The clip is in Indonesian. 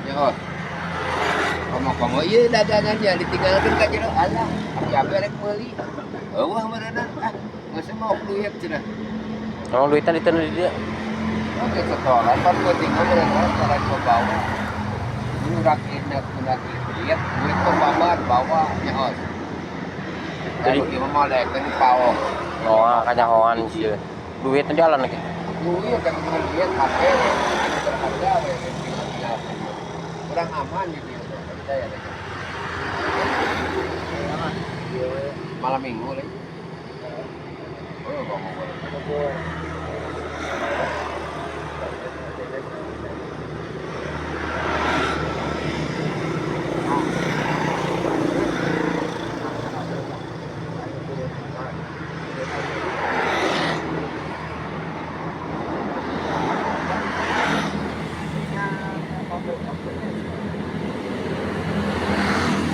Ya, oh. Komo-komo ieu dagangannya ditinggalkeun ka jero alah, abi-abi rek meuli. Eueuh meureunna ah, geus mau duit cenah. Oh, duitnya diteun di dieu. Oke, setoran pan penting mah meureunna saran bawa. Urak indak urak lihat duit pembabat bawa nya os. Jadi ieu mah lekeun pao. Oh, kanyahoan sieun. Duitnya jalan lagi. Duit kan cuma lihat HP berharga we kurang aman di dieu kita ya. Malam minggu lagi. Oh, ngomong.